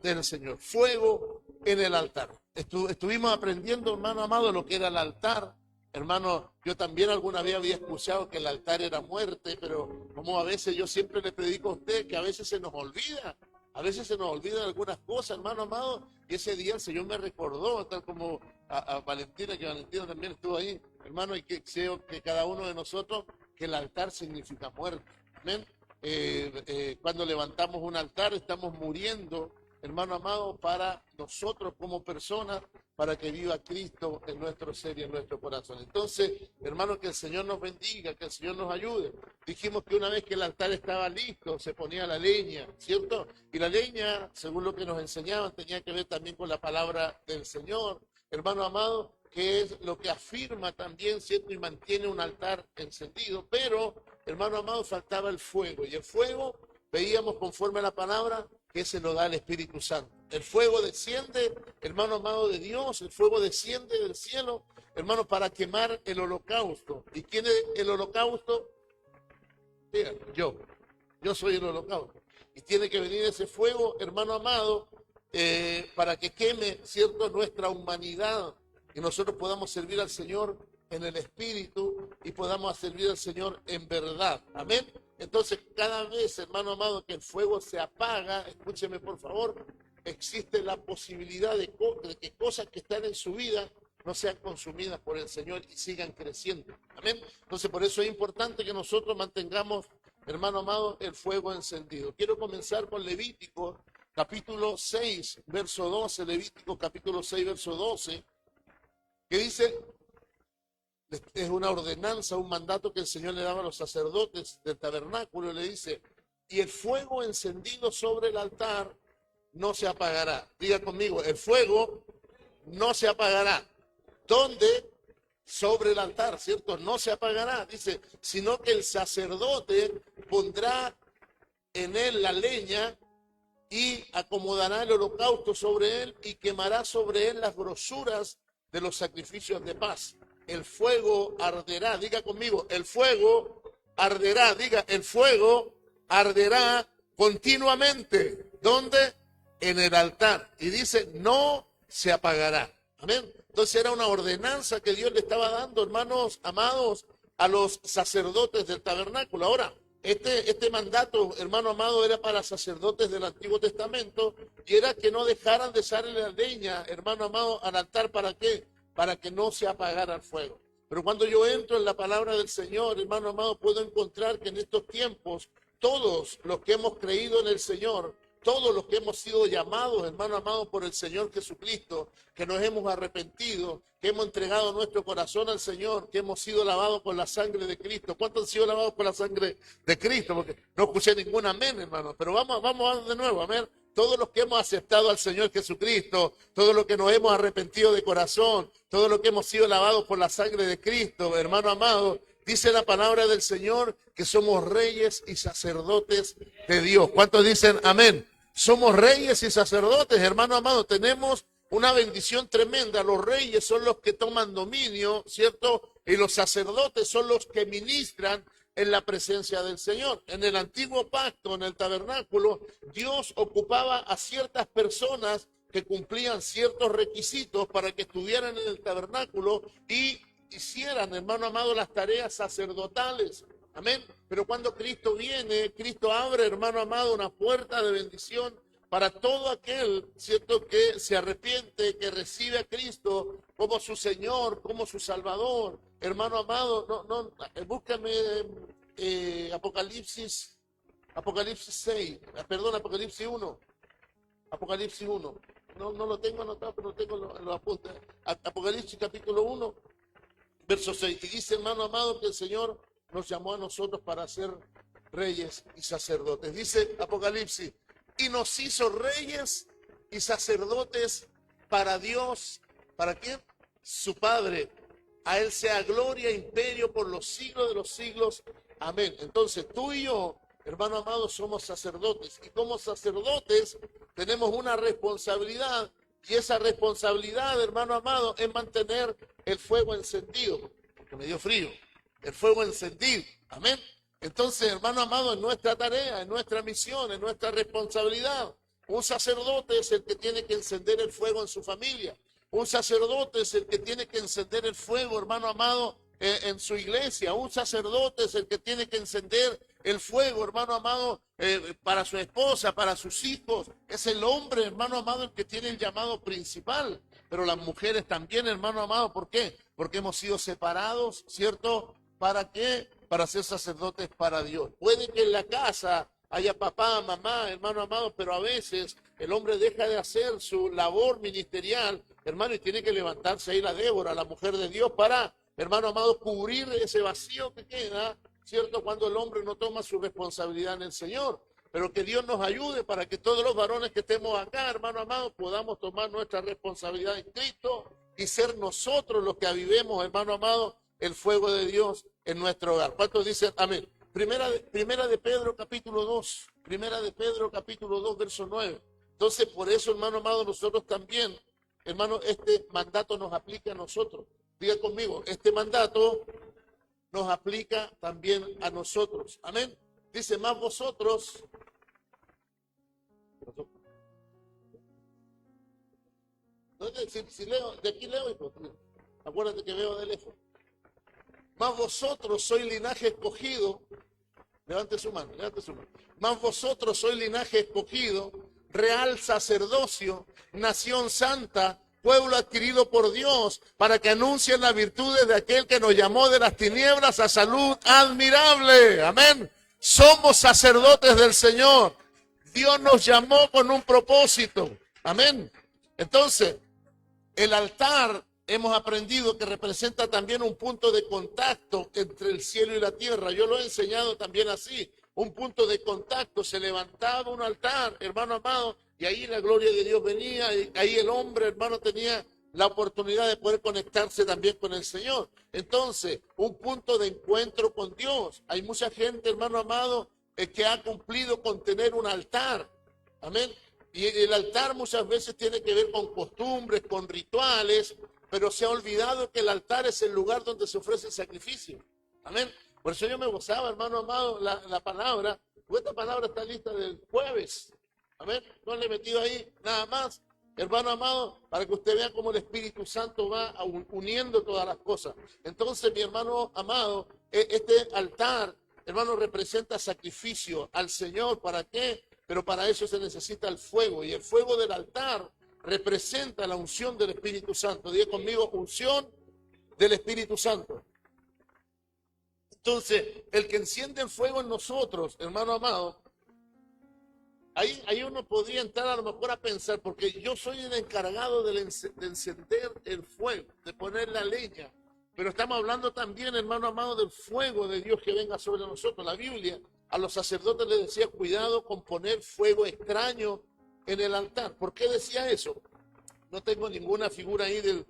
del Señor. Fuego en el altar. Estuvimos aprendiendo, hermano amado, lo que era el altar. Hermano, yo también alguna vez había escuchado que el altar era muerte, pero como a veces yo siempre le predico a usted que a veces se nos olvida. A veces se nos olvidan algunas cosas, hermano amado, y ese día el Señor me recordó, tal como a Valentina, que Valentina también estuvo ahí, hermano, y que creo que cada uno de nosotros, que el altar significa muerte. Amén. Cuando levantamos un altar estamos muriendo, hermano amado, para nosotros como personas, para que viva Cristo en nuestro ser y en nuestro corazón. Entonces, hermano, que el Señor nos bendiga, que el Señor nos ayude. Dijimos que una vez que el altar estaba listo, se ponía la leña, ¿cierto? Y la leña, según lo que nos enseñaban, tenía que ver también con la palabra del Señor, hermano amado, que es lo que afirma también, ¿cierto? Y mantiene un altar encendido, pero, hermano amado, faltaba el fuego. Y el fuego, veíamos conforme a la palabra, que se lo da el Espíritu Santo. El fuego desciende, hermano amado de Dios, el fuego desciende del cielo, hermano, para quemar el holocausto. ¿Y quién es el holocausto? Mira, yo soy el holocausto. Y tiene que venir ese fuego, hermano amado, para que queme, ¿cierto?, nuestra humanidad, y nosotros podamos servir al Señor en el Espíritu y podamos servir al Señor en verdad. Amén. Entonces, cada vez, hermano amado, que el fuego se apaga, escúcheme por favor, existe la posibilidad de que cosas que están en su vida no sean consumidas por el Señor y sigan creciendo. Amén. Entonces, por eso es importante que nosotros mantengamos, hermano amado, el fuego encendido. Quiero comenzar con Levítico, capítulo 6, verso 12, Levítico, capítulo 6, verso 12, que dice... Es una ordenanza, un mandato que el Señor le daba a los sacerdotes del tabernáculo. Le dice, y el fuego encendido sobre el altar no se apagará. Diga conmigo, el fuego no se apagará. ¿Dónde? Sobre el altar, ¿cierto? No se apagará, dice, sino que el sacerdote pondrá en él la leña y acomodará el holocausto sobre él y quemará sobre él las grosuras de los sacrificios de paz. El fuego arderá, diga conmigo, el fuego arderá, diga, el fuego arderá continuamente. ¿Dónde? En el altar. Y dice, no se apagará. Amén. Entonces era una ordenanza que Dios le estaba dando, hermanos amados, a los sacerdotes del tabernáculo. Ahora, este mandato, hermano amado, era para sacerdotes del Antiguo Testamento y era que no dejaran de echarle la leña, hermano amado, al altar. ¿Para qué? Para que no se apagara el fuego. Pero cuando yo entro en la palabra del Señor, hermano amado, puedo encontrar que en estos tiempos, todos los que hemos creído en el Señor, todos los que hemos sido llamados, hermano amado, por el Señor Jesucristo, que nos hemos arrepentido, que hemos entregado nuestro corazón al Señor, que hemos sido lavados con la sangre de Cristo. ¿Cuántos han sido lavados con la sangre de Cristo? Porque no escuché ningún amén, hermano, pero vamos de nuevo, amén. Todos los que hemos aceptado al Señor Jesucristo, todos los que nos hemos arrepentido de corazón, todos los que hemos sido lavados por la sangre de Cristo, hermano amado, dice la palabra del Señor que somos reyes y sacerdotes de Dios. ¿Cuántos dicen amén? Somos reyes y sacerdotes, hermano amado, tenemos una bendición tremenda. Los reyes son los que toman dominio, ¿cierto? Y los sacerdotes son los que ministran en la presencia del Señor. En el antiguo pacto, en el tabernáculo, Dios ocupaba a ciertas personas que cumplían ciertos requisitos para que estuvieran en el tabernáculo y hicieran, hermano amado, las tareas sacerdotales. Amén. Pero cuando Cristo viene, Cristo abre, hermano amado, una puerta de bendición para todo aquel, ¿cierto?, que se arrepiente, que recibe a Cristo como su Señor, como su Salvador. Hermano amado, búscame Apocalipsis 6, perdón, Apocalipsis 1. Apocalipsis 1. No lo tengo anotado, pero lo tengo en los apuntes. Apocalipsis capítulo 1, verso 6. Y dice, hermano amado, que el Señor nos llamó a nosotros para ser reyes y sacerdotes. Dice Apocalipsis, y nos hizo reyes y sacerdotes para Dios. ¿Para quién? Su Padre. A Él sea gloria e imperio por los siglos de los siglos. Amén. Entonces tú y yo, hermano amado, somos sacerdotes. Y como sacerdotes tenemos una responsabilidad. Y esa responsabilidad, hermano amado, es mantener el fuego encendido. Porque me dio frío. El fuego encendido. Amén. Entonces, hermano amado, en nuestra tarea, en nuestra misión, en nuestra responsabilidad, Un sacerdote es el que tiene que encender el fuego en su familia. Un sacerdote es el que tiene que encender el fuego, hermano amado, en su iglesia. Un sacerdote es el que tiene que encender el fuego, hermano amado, para su esposa, para sus hijos. Es el hombre, hermano amado, el que tiene el llamado principal. Pero las mujeres también, hermano amado, ¿por qué? Porque hemos sido separados, ¿cierto? ¿Para qué? Para ser sacerdotes para Dios. Puede que en la casa haya papá, mamá, hermano amado, pero a veces el hombre deja de hacer su labor ministerial, hermano, y tiene que levantarse ahí la Débora, la mujer de Dios, para, hermano amado, cubrir ese vacío que queda, ¿cierto? Cuando el hombre no toma su responsabilidad en el Señor. Pero que Dios nos ayude para que todos los varones que estemos acá, hermano amado, podamos tomar nuestra responsabilidad en Cristo y ser nosotros los que avivemos, hermano amado, el fuego de Dios en nuestro hogar. ¿Cuántos dicen amén? Primera de Pedro capítulo 2, Primera de Pedro capítulo 2, verso 9. Entonces, por eso, hermano amado, nosotros también, hermano, este mandato nos aplica a nosotros. Diga conmigo, este mandato nos aplica también a nosotros. Amén. Dice, más vosotros. Si leo, de aquí leo, hijo. Acuérdate que veo de lejos. Más vosotros sois linaje escogido. Levante su mano, levante su mano. Más vosotros sois linaje escogido, real sacerdocio, nación santa, pueblo adquirido por Dios, para que anuncien las virtudes de aquel que nos llamó de las tinieblas a salud admirable. Amén. Somos sacerdotes del Señor. Dios nos llamó con un propósito. Amén. Entonces, el altar hemos aprendido que representa también un punto de contacto entre el cielo y la tierra. Yo lo he enseñado también así, un punto de contacto. Se levantaba un altar, hermano amado, y ahí la gloria de Dios venía, y ahí el hombre, hermano, tenía la oportunidad de poder conectarse también con el Señor. Entonces, un punto de encuentro con Dios. Hay mucha gente, hermano amado, que ha cumplido con tener un altar. Amén. Y el altar muchas veces tiene que ver con costumbres, con rituales, pero se ha olvidado que el altar es el lugar donde se ofrece el sacrificio. Amén. Por eso yo me gozaba, hermano amado, la palabra. Esta palabra está lista del jueves. Amén. No le he metido ahí nada más, hermano amado, para que usted vea cómo el Espíritu Santo va uniendo todas las cosas. Entonces, mi hermano amado, este altar, hermano, representa sacrificio al Señor. ¿Para qué? Pero para eso se necesita el fuego. Y el fuego del altar representa la unción del Espíritu Santo. Diga conmigo, unción del Espíritu Santo. Entonces, el que enciende el fuego en nosotros, hermano amado, ahí uno podría entrar a lo mejor a pensar, porque yo soy el encargado de encender el fuego, de poner la leña. Pero estamos hablando también, hermano amado, del fuego de Dios que venga sobre nosotros. La Biblia a los sacerdotes les decía, cuidado con poner fuego extraño en el altar. ¿Por qué decía eso? No tengo ninguna figura ahí del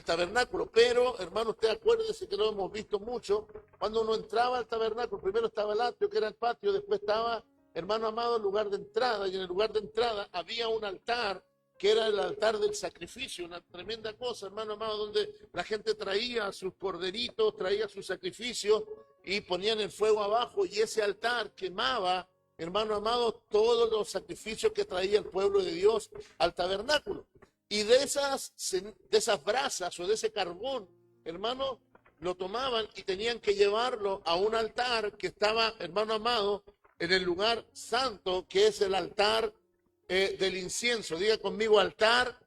tabernáculo, pero, hermano, usted acuérdese que lo hemos visto mucho. Cuando uno entraba al tabernáculo, primero estaba el atrio, que era el patio, después estaba, hermano amado, el lugar de entrada, y en el lugar de entrada había un altar, que era el altar del sacrificio, una tremenda cosa, hermano amado, donde la gente traía sus corderitos, traía sus sacrificios, y ponían el fuego abajo, y ese altar quemaba, hermano amado, todos los sacrificios que traía el pueblo de Dios al tabernáculo. Y de esas brasas o de ese carbón, hermano, lo tomaban y tenían que llevarlo a un altar que estaba, hermano amado, en el lugar santo, que es el altar del incienso. Diga conmigo, altar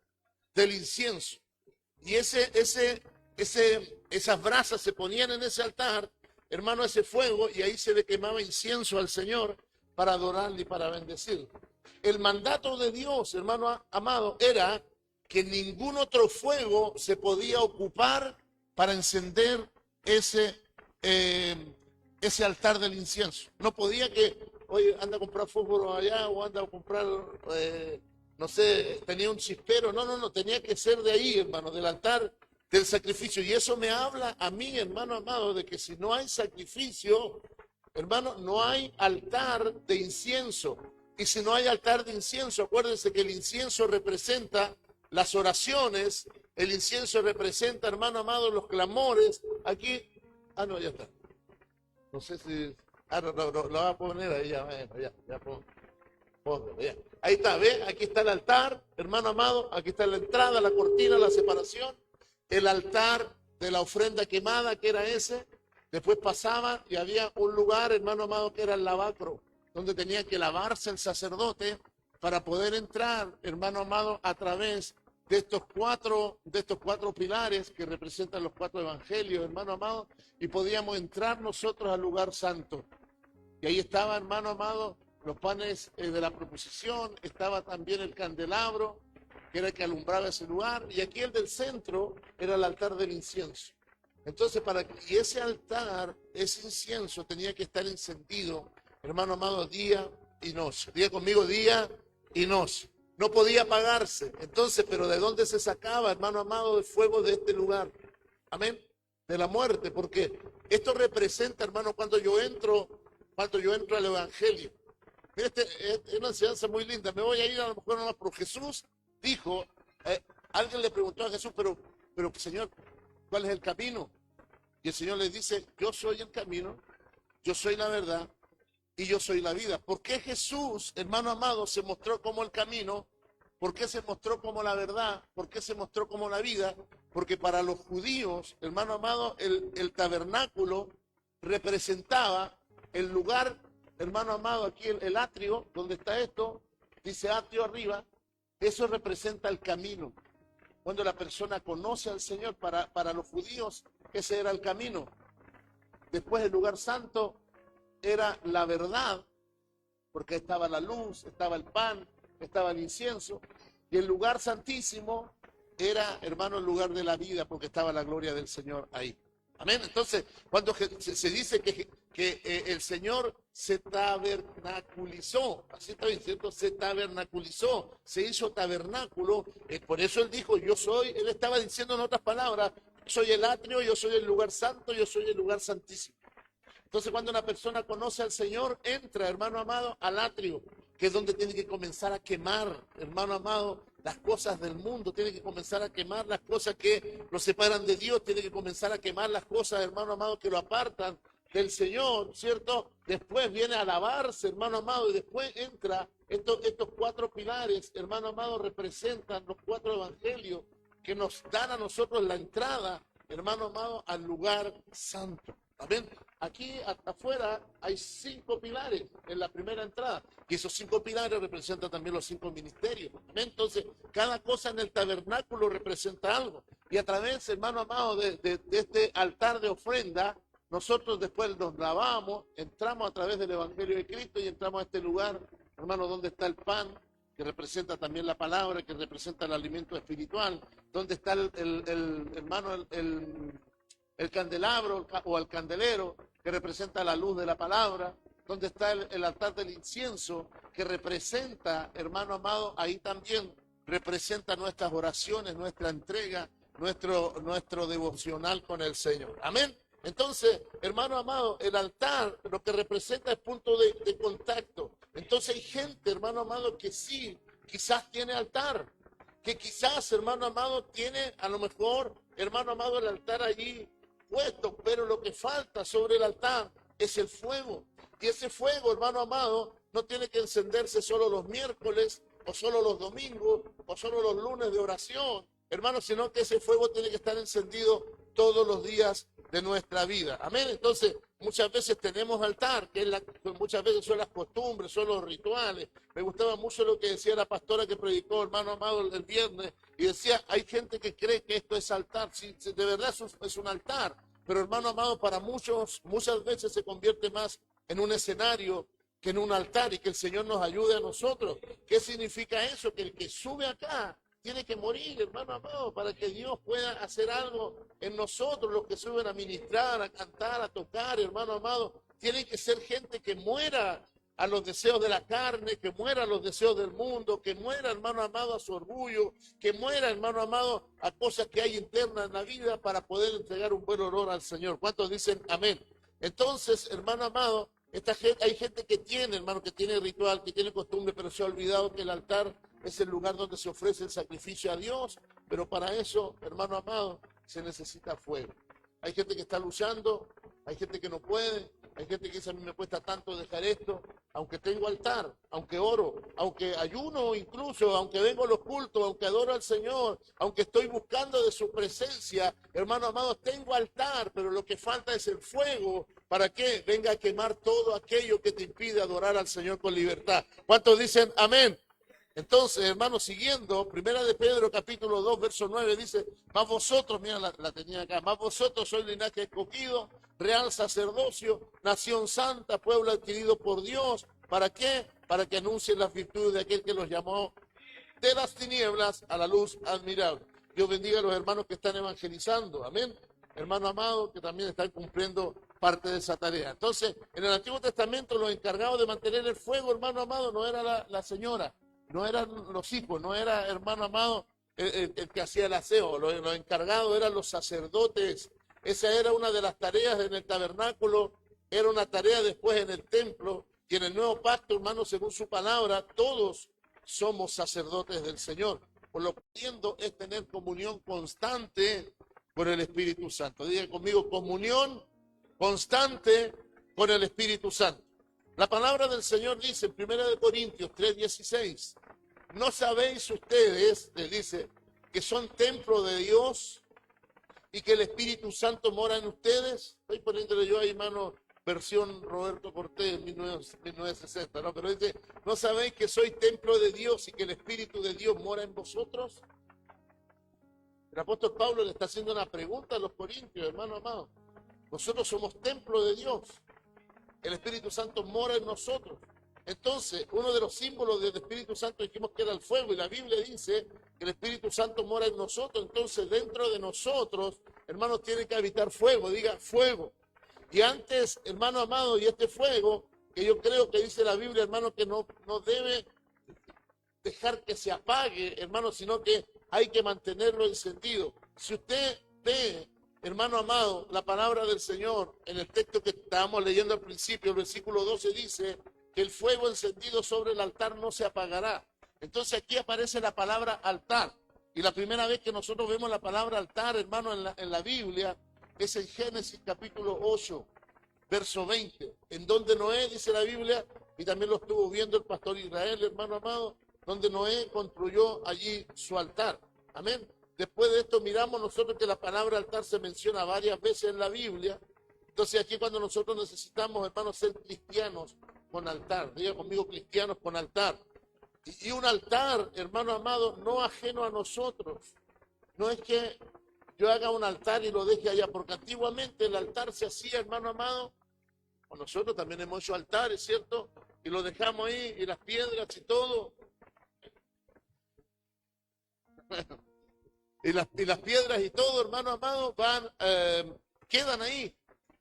del incienso. Y esas brasas se ponían en ese altar, hermano, ese fuego, y ahí se le quemaba incienso al Señor para adorarle y para bendecirle. El mandato de Dios, hermano amado, era que ningún otro fuego se podía ocupar para encender ese altar del incienso. No podía que, oye, anda a comprar fósforo allá o anda a comprar, no sé, tenía un chispero. No, tenía que ser de ahí, hermano, del altar del sacrificio. Y eso me habla a mí, hermano amado, de que si no hay sacrificio, hermano, no hay altar de incienso. Y si no hay altar de incienso, acuérdense que el incienso representa las oraciones, el incienso representa, hermano amado, los clamores. Aquí, no, ya está. No sé si, no, lo va a poner ahí, ya, bueno, ya pongo. fondo. Bien. Ahí está, ¿ve? Aquí está el altar, hermano amado. Aquí está la entrada, la cortina, la separación. El altar de la ofrenda quemada, que era ese. Después pasaba y había un lugar, hermano amado, que era el lavacro, donde tenía que lavarse el sacerdote para poder entrar, hermano amado, a través de estos cuatro pilares que representan los 4 evangelios, hermano amado, y podíamos entrar nosotros al lugar santo. Y ahí estaba, hermano amado, los panes de la proposición, estaba también el candelabro, que era el que alumbraba ese lugar, y aquí el del centro era el altar del incienso. Entonces, y ese altar, ese incienso tenía que estar encendido, hermano amado, día y noche. Diga conmigo, día y noche. No podía apagarse. Entonces, pero ¿de dónde se sacaba, hermano amado, el fuego de este lugar? Amén. De la muerte, porque esto representa, hermano, cuando yo entro al evangelio. Mira, es una enseñanza muy linda. Me voy a ir a lo mejor nomás, pero Jesús dijo, alguien le preguntó a Jesús, pero Señor, ¿cuál es el camino? Y el Señor le dice, yo soy el camino, yo soy la verdad y yo soy la vida. ¿Por qué Jesús, hermano amado, se mostró como el camino? ¿Por qué se mostró como la verdad? ¿Por qué se mostró como la vida? Porque para los judíos, hermano amado, el tabernáculo representaba el lugar, hermano amado, aquí el atrio, donde está esto, dice atrio arriba, eso representa el camino. Cuando la persona conoce al Señor, para los judíos, ese era el camino. Después el lugar santo era la verdad, porque estaba la luz, estaba el pan, estaba el incienso. Y el lugar santísimo era, hermano, el lugar de la vida, porque estaba la gloria del Señor ahí. Amén. Entonces, cuando se dice que el Señor se tabernaculizó, así está bien, ¿cierto? Se tabernaculizó, se hizo tabernáculo, por eso Él dijo, Él estaba diciendo en otras palabras, soy el atrio, yo soy el lugar santo, yo soy el lugar santísimo. Entonces, cuando una persona conoce al Señor, entra, hermano amado, al atrio, que es donde tiene que comenzar a quemar, hermano amado, las cosas del mundo, tiene que comenzar a quemar las cosas que lo separan de Dios, tiene que comenzar a quemar las cosas, hermano amado, que lo apartan del Señor, ¿cierto? Después viene a alabarse, hermano amado, y después entra, estos 4 pilares, hermano amado, representan los 4 evangelios que nos dan a nosotros la entrada, hermano amado, al lugar santo. ¿Amén? Aquí afuera hay 5 pilares en la primera entrada, y esos 5 pilares representan también los 5 ministerios. ¿Amén? Entonces, cada cosa en el tabernáculo representa algo. Y a través, hermano amado, de este altar de ofrenda, nosotros después nos lavamos, entramos a través del Evangelio de Cristo y entramos a este lugar, hermano, donde está el pan, que representa también la palabra, que representa el alimento espiritual, donde está el candelabro o el candelero, que representa la luz de la palabra, donde está el altar del incienso, que representa, hermano amado, ahí también representa nuestras oraciones, nuestra entrega, nuestro devocional con el Señor. Amén. Entonces, hermano amado, el altar lo que representa es punto de contacto. Entonces hay gente, hermano amado, que sí, quizás tiene altar, que quizás, hermano amado, tiene a lo mejor, hermano amado, el altar allí puesto, pero lo que falta sobre el altar es el fuego. Y ese fuego, hermano amado, no tiene que encenderse solo los miércoles, o solo los domingos, o solo los lunes de oración, hermano, sino que ese fuego tiene que estar encendido todos los días de nuestra vida. Amén. Entonces, muchas veces tenemos altar, muchas veces son las costumbres, son los rituales. Me gustaba mucho lo que decía la pastora que predicó, hermano amado, el viernes, y decía, hay gente que cree que esto es altar. Sí, de verdad es un altar, pero hermano amado, para muchas veces se convierte más en un escenario que en un altar, y que el Señor nos ayude a nosotros. ¿Qué significa eso? Que el que sube acá tiene que morir, hermano amado, para que Dios pueda hacer algo en nosotros. Los que suben a ministrar, a cantar, a tocar, hermano amado, tienen que ser gente que muera a los deseos de la carne, que muera a los deseos del mundo, que muera, hermano amado, a su orgullo, que muera, hermano amado, a cosas que hay internas en la vida, para poder entregar un buen olor al Señor. ¿Cuántos dicen amén? Entonces, hermano amado, hay gente que tiene, hermano, que tiene ritual, que tiene costumbre, pero se ha olvidado que el altar es el lugar donde se ofrece el sacrificio a Dios. Pero para eso, hermano amado, se necesita fuego. Hay gente que está luchando, hay gente que no puede, Hay gente que dice, a mí me cuesta tanto dejar esto, aunque tengo altar, aunque oro, aunque ayuno incluso, aunque vengo a los cultos, aunque adoro al Señor, aunque estoy buscando de su presencia, hermano amado, tengo altar, pero lo que falta es el fuego. ¿Para qué? Venga a quemar todo aquello que te impide adorar al Señor con libertad. ¿Cuántos dicen amén? Entonces, hermanos, siguiendo, Primera de Pedro, capítulo 2, verso 9, dice, más vosotros, mira, la tenía acá, más vosotros sois linaje escogido, real sacerdocio, nación santa, pueblo adquirido por Dios. ¿Para qué? Para que anuncien las virtudes de aquel que los llamó de las tinieblas a la luz admirable. Dios bendiga a los hermanos que están evangelizando, amén. Hermano amado, que también están cumpliendo parte de esa tarea. Entonces, en el Antiguo Testamento, los encargados de mantener el fuego, hermano amado, no era la señora, no eran los hijos, no era, hermano amado, el que hacía el aseo. Los encargados eran los sacerdotes. Esa era una de las tareas en el tabernáculo, era una tarea después en el templo, y en el nuevo pacto, hermano, según su palabra, todos somos sacerdotes del Señor. Por lo que entiendo es tener comunión constante con el Espíritu Santo. Diga conmigo, comunión constante con el Espíritu Santo. La palabra del Señor dice en 1 Corintios 3:16, ¿no sabéis ustedes, les dice, que son templo de Dios y que el Espíritu Santo mora en ustedes? Estoy poniéndole yo ahí, hermano, versión Roberto Cortés, 1960, ¿no? Pero dice, ¿no sabéis que soy templo de Dios y que el Espíritu de Dios mora en vosotros? El apóstol Pablo le está haciendo una pregunta a los corintios, hermano amado. Nosotros somos templo de Dios. El Espíritu Santo mora en nosotros. Entonces, uno de los símbolos del Espíritu Santo dijimos que era el fuego, y la Biblia dice que el Espíritu Santo mora en nosotros. Entonces, dentro de nosotros, hermanos, tiene que habitar fuego. Diga, fuego. Y antes, hermano amado, y este fuego, que yo creo que dice la Biblia, hermano, que no debe dejar que se apague, hermano, sino que hay que mantenerlo encendido. Si usted ve, hermano amado, la palabra del Señor en el texto que estábamos leyendo al principio, el versículo 12 dice que el fuego encendido sobre el altar no se apagará. Entonces aquí aparece la palabra altar. Y la primera vez que nosotros vemos la palabra altar, hermano, en la Biblia, es en Génesis capítulo 8, verso 20, en donde Noé, dice la Biblia, y también lo estuvo viendo el pastor Israel, hermano amado, donde Noé construyó allí su altar. Amén. Después de esto miramos nosotros que la palabra altar se menciona varias veces en la Biblia. Entonces aquí cuando nosotros necesitamos, hermanos, ser cristianos con altar. Diga conmigo, cristianos con altar. Y un altar, hermano amado, no ajeno a nosotros. No es que yo haga un altar y lo deje allá, porque antiguamente el altar se hacía, hermano amado, o nosotros también hemos hecho altares, ¿cierto? Y lo dejamos ahí, y las piedras y todo. Y las piedras y todo, hermano amado, quedan ahí.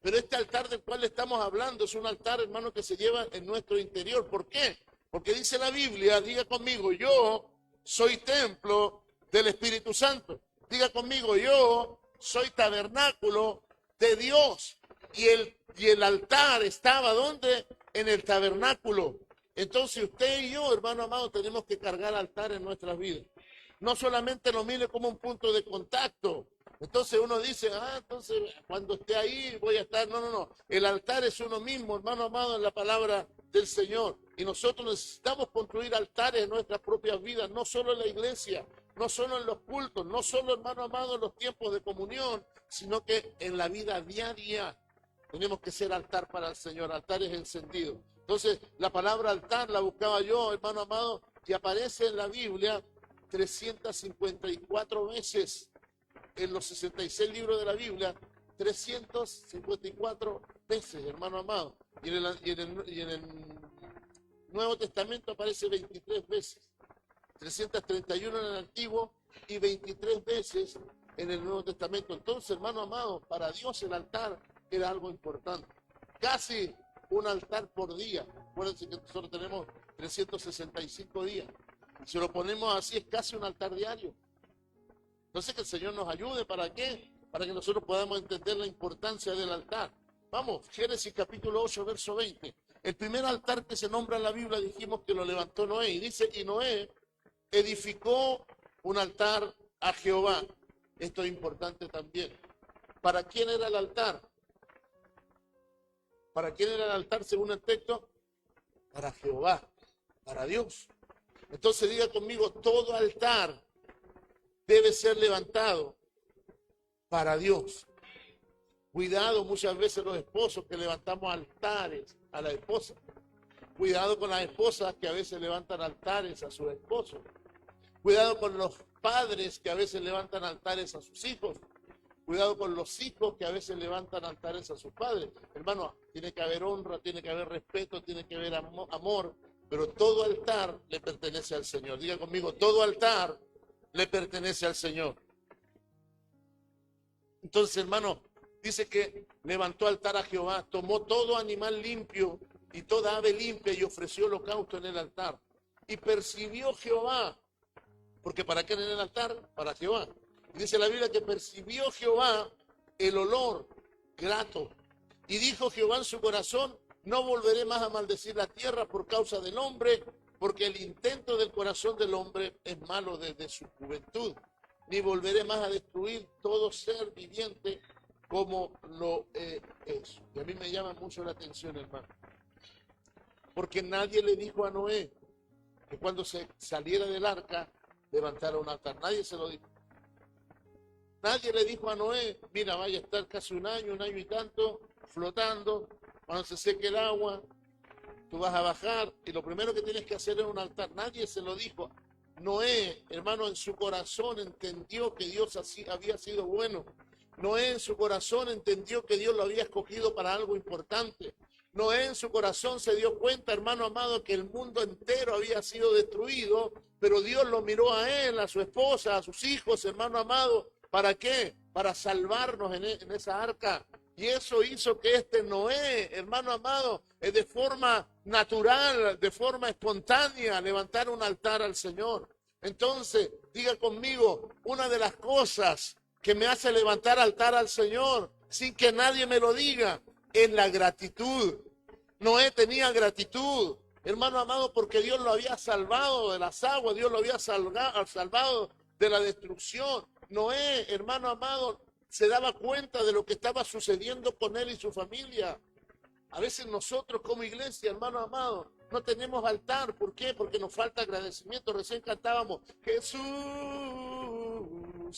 Pero este altar del cual estamos hablando es un altar, hermano, que se lleva en nuestro interior. ¿Por qué? Porque dice la Biblia, diga conmigo, yo soy templo del Espíritu Santo. Diga conmigo, yo soy tabernáculo de Dios. Y el altar estaba, ¿dónde? En el tabernáculo. Entonces usted y yo, hermano amado, tenemos que cargar altar en nuestras vidas. No solamente lo mire como un punto de contacto. Entonces uno dice, entonces cuando esté ahí voy a estar. No. El altar es uno mismo, hermano amado, en la palabra del Señor. Y nosotros necesitamos construir altares en nuestras propias vidas, no solo en la iglesia, no solo en los cultos, no solo, hermano amado, en los tiempos de comunión, sino que en la vida diaria tenemos que ser altar para el Señor, altares encendidos. Entonces, la palabra altar la buscaba yo, hermano amado, y aparece en la Biblia 354 veces. En los 66 libros de la Biblia, 354 veces, hermano amado. Y en el Nuevo Testamento aparece 23 veces. 331 en el Antiguo y 23 veces en el Nuevo Testamento. Entonces, hermano amado, para Dios el altar era algo importante. Casi un altar por día. Acuérdense que nosotros tenemos 365 días. Si lo ponemos así, es casi un altar diario. Entonces que el Señor nos ayude, ¿para qué? Para que nosotros podamos entender la importancia del altar. Vamos, Génesis capítulo 8, verso 20. El primer altar que se nombra en la Biblia dijimos que lo levantó Noé. Y dice, y Noé edificó un altar a Jehová. Esto es importante también. ¿Para quién era el altar? ¿Para quién era el altar según el texto? Para Jehová, para Dios. Entonces diga conmigo, todo altar debe ser levantado para Dios. Cuidado muchas veces los esposos que levantamos altares a la esposa. Cuidado con las esposas que a veces levantan altares a sus esposos. Cuidado con los padres que a veces levantan altares a sus hijos. Cuidado con los hijos que a veces levantan altares a sus padres. Hermano, tiene que haber honra, tiene que haber respeto, tiene que haber amor, pero todo altar le pertenece al Señor. Diga conmigo, todo altar le pertenece al Señor. Entonces, hermano, dice que levantó altar a Jehová, tomó todo animal limpio y toda ave limpia y ofreció holocausto en el altar. Y percibió Jehová, porque ¿para qué en el altar? Para Jehová. Y dice la Biblia que percibió Jehová el olor grato. Y dijo Jehová en su corazón, no volveré más a maldecir la tierra por causa del hombre, porque el intento del corazón del hombre es malo desde su juventud. Ni volveré más a destruir todo ser viviente como lo es. Y a mí me llama mucho la atención, hermano. Porque nadie le dijo a Noé que cuando se saliera del arca levantara un altar. Nadie se lo dijo. Nadie le dijo a Noé, mira, vaya a estar casi un año y tanto, flotando. Cuando se seque el agua, tú vas a bajar y lo primero que tienes que hacer es un altar. Nadie se lo dijo. Noé, hermano, en su corazón entendió que Dios así había sido bueno. Noé en su corazón entendió que Dios lo había escogido para algo importante. Noé en su corazón se dio cuenta, hermano amado, que el mundo entero había sido destruido, pero Dios lo miró a él, a su esposa, a sus hijos, hermano amado. ¿Para qué? Para salvarnos en esa arca. Y eso hizo que este Noé, hermano amado, de forma natural, de forma espontánea, levantara un altar al Señor. Entonces, diga conmigo, una de las cosas que me hace levantar altar al Señor, sin que nadie me lo diga, es la gratitud. Noé tenía gratitud, hermano amado, porque Dios lo había salvado de las aguas, Dios lo había salvado de la destrucción. Noé, hermano amado, se daba cuenta de lo que estaba sucediendo con él y su familia. A veces nosotros como iglesia, hermano amado, no tenemos altar. ¿Por qué? Porque nos falta agradecimiento. Recién cantábamos, Jesús,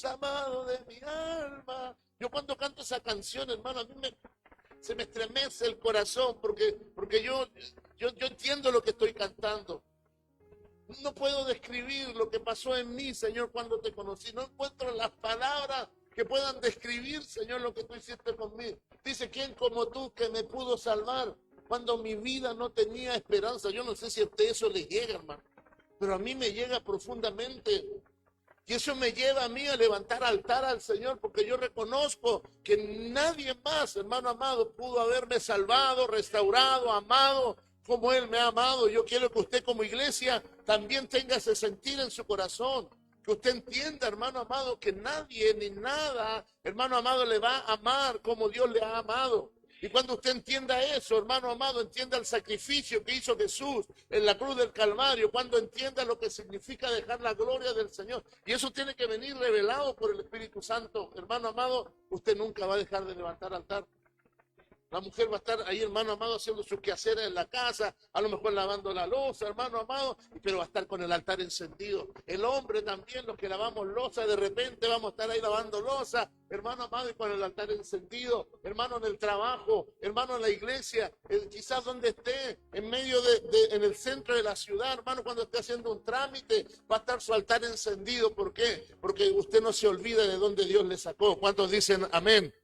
amado de mi alma. Yo cuando canto esa canción, hermano, a mí se me estremece el corazón porque yo entiendo lo que estoy cantando. No puedo describir lo que pasó en mí, Señor, cuando te conocí. No encuentro las palabras que puedan describir, Señor, lo que tú hiciste conmigo. Dice, ¿quién como tú que me pudo salvar cuando mi vida no tenía esperanza? Yo no sé si a usted eso le llega, hermano, pero a mí me llega profundamente. Y eso me lleva a mí a levantar altar al Señor, porque yo reconozco que nadie más, hermano amado, pudo haberme salvado, restaurado, amado, como Él me ha amado. Yo quiero que usted como iglesia también tenga ese sentir en su corazón. Que usted entienda, hermano amado, que nadie ni nada, hermano amado, le va a amar como Dios le ha amado. Y cuando usted entienda eso, hermano amado, entienda el sacrificio que hizo Jesús en la cruz del Calvario, cuando entienda lo que significa dejar la gloria del Señor. Y eso tiene que venir revelado por el Espíritu Santo. Hermano amado, usted nunca va a dejar de levantar altar. La mujer va a estar ahí, hermano amado, haciendo sus quehaceres en la casa, a lo mejor lavando la loza, hermano amado, pero va a estar con el altar encendido. El hombre también, los que lavamos loza, de repente vamos a estar ahí lavando loza, hermano amado, y con el altar encendido. Hermano, en el trabajo, hermano, en la iglesia, quizás donde esté, en medio en el centro de la ciudad, hermano, cuando esté haciendo un trámite, va a estar su altar encendido. ¿Por qué? Porque usted no se olvida de dónde Dios le sacó. ¿Cuántos dicen amén?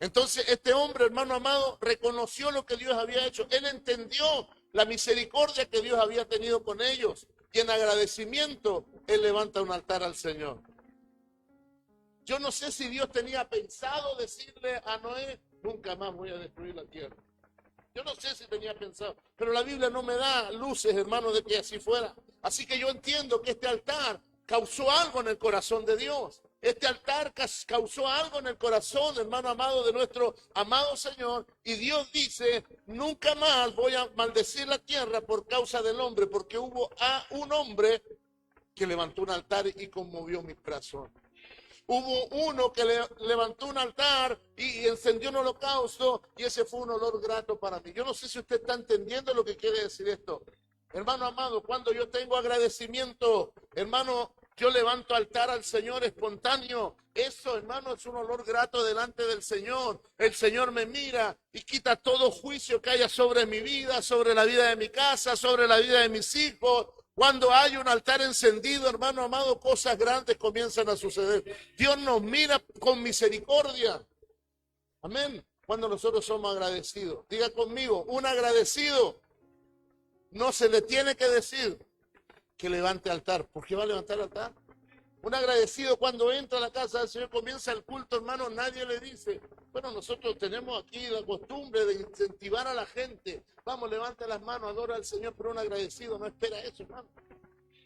Entonces este hombre, hermano amado, reconoció lo que Dios había hecho. Él entendió la misericordia que Dios había tenido con ellos. Y en agradecimiento, él levanta un altar al Señor. Yo no sé si Dios tenía pensado decirle a Noé, nunca más voy a destruir la tierra. Yo no sé si tenía pensado, pero la Biblia no me da luces, hermano, de que así fuera. Así que yo entiendo que este altar causó algo en el corazón de Dios. Este altar causó algo en el corazón, hermano amado, de nuestro amado Señor. Y Dios dice, nunca más voy a maldecir la tierra por causa del hombre, porque hubo a un hombre que levantó un altar y conmovió mi corazón. Hubo uno que levantó un altar y encendió un holocausto, y ese fue un olor grato para mí. Yo no sé si usted está entendiendo lo que quiere decir esto. Hermano amado, cuando yo tengo agradecimiento, hermano, yo levanto altar al Señor espontáneo. Eso, hermano, es un olor grato delante del Señor. El Señor me mira y quita todo juicio que haya sobre mi vida, sobre la vida de mi casa, sobre la vida de mis hijos. Cuando hay un altar encendido, hermano amado, cosas grandes comienzan a suceder. Dios nos mira con misericordia. Amén. Cuando nosotros somos agradecidos. Diga conmigo, un agradecido no se le tiene que decir que levante altar. ¿Por qué va a levantar altar? Un agradecido cuando entra a la casa del Señor, comienza el culto, hermano, nadie le dice. Bueno, nosotros tenemos aquí la costumbre de incentivar a la gente. Vamos, levanta las manos, adora al Señor, pero un agradecido no espera eso, hermano.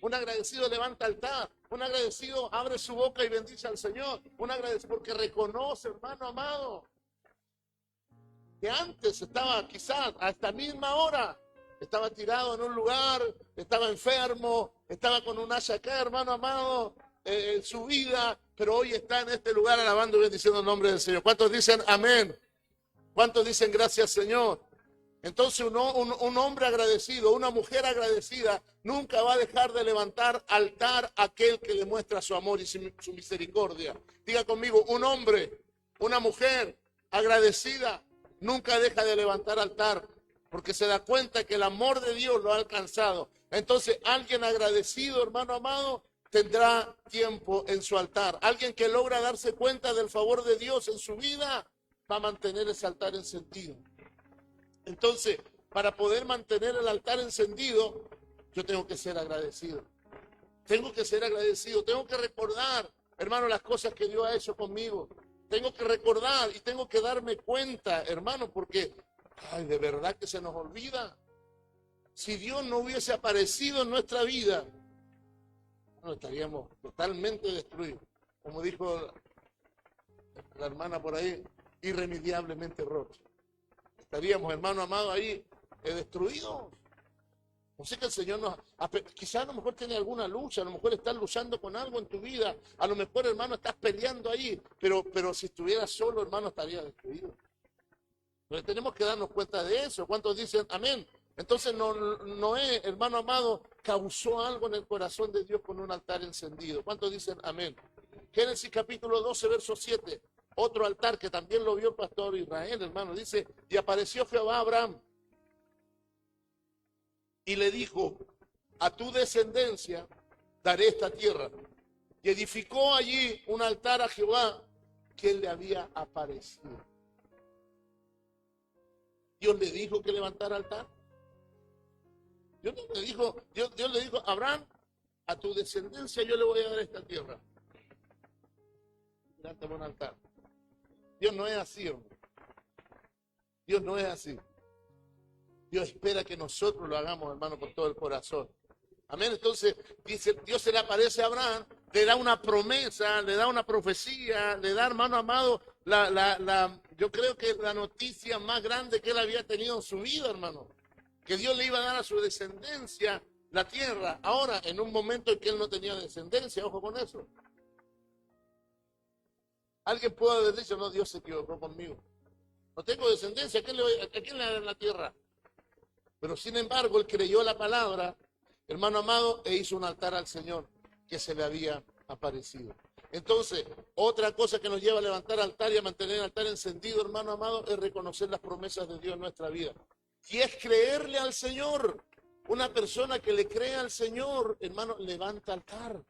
Un agradecido levanta altar. Un agradecido abre su boca y bendice al Señor. Un agradecido porque reconoce, hermano amado, que antes estaba quizás a esta misma hora, estaba tirado en un lugar, estaba enfermo, estaba con un hacha acá, hermano amado, en su vida, pero hoy está en este lugar alabando y bendiciendo el nombre del Señor. ¿Cuántos dicen amén? ¿Cuántos dicen gracias, Señor? Entonces un hombre agradecido, una mujer agradecida, nunca va a dejar de levantar altar a aquel que demuestra su amor y su misericordia. Diga conmigo, un hombre, una mujer agradecida, nunca deja de levantar altar, porque se da cuenta que el amor de Dios lo ha alcanzado. Entonces, alguien agradecido, hermano amado, tendrá tiempo en su altar. Alguien que logra darse cuenta del favor de Dios en su vida, va a mantener ese altar encendido. Entonces, para poder mantener el altar encendido, yo tengo que ser agradecido. Tengo que ser agradecido, tengo que recordar, hermano, las cosas que Dios ha hecho conmigo. Tengo que recordar y tengo que darme cuenta, hermano, porque de verdad que se nos olvida. Si Dios no hubiese aparecido en nuestra vida, no, estaríamos totalmente destruidos. Como dijo la hermana por ahí, irremediablemente rotos. Estaríamos, hermano amado, ahí destruidos. No sé que el Señor nos... Quizás a lo mejor tiene alguna lucha, a lo mejor estás luchando con algo en tu vida, a lo mejor, hermano, estás peleando ahí, pero si estuvieras solo, hermano, estaría destruido. Pero tenemos que darnos cuenta de eso. ¿Cuántos dicen amén? Entonces Noé, hermano amado, causó algo en el corazón de Dios con un altar encendido. ¿Cuántos dicen amén? Génesis capítulo 12, verso 7. Otro altar que también lo vio el pastor Israel, hermano. Dice, y apareció Jehová a Abraham y le dijo, a tu descendencia daré esta tierra. Y edificó allí un altar a Jehová que él le había aparecido. Dios le dijo que levantara altar. Dios le dijo, Abraham, a tu descendencia yo le voy a dar esta tierra. Levántame un altar. Dios no es así, hombre. Dios no es así. Dios espera que nosotros lo hagamos, hermano, con todo el corazón. Amén. Entonces, dice, Dios se le aparece a Abraham, le da una promesa, le da una profecía, le da, hermano amado, yo creo que la noticia más grande que él había tenido en su vida, hermano. Que Dios le iba a dar a su descendencia la tierra. Ahora, en un momento en que él no tenía descendencia, ojo con eso. Alguien puede haber dicho, no, Dios se equivocó conmigo. No tengo descendencia, ¿a quién le da la tierra? Pero sin embargo, él creyó la palabra, hermano amado, e hizo un altar al Señor que se le había aparecido. Entonces, otra cosa que nos lleva a levantar altar y a mantener el altar encendido, hermano amado, es reconocer las promesas de Dios en nuestra vida. Y es creerle al Señor. Una persona que le cree al Señor, hermano, levanta altar.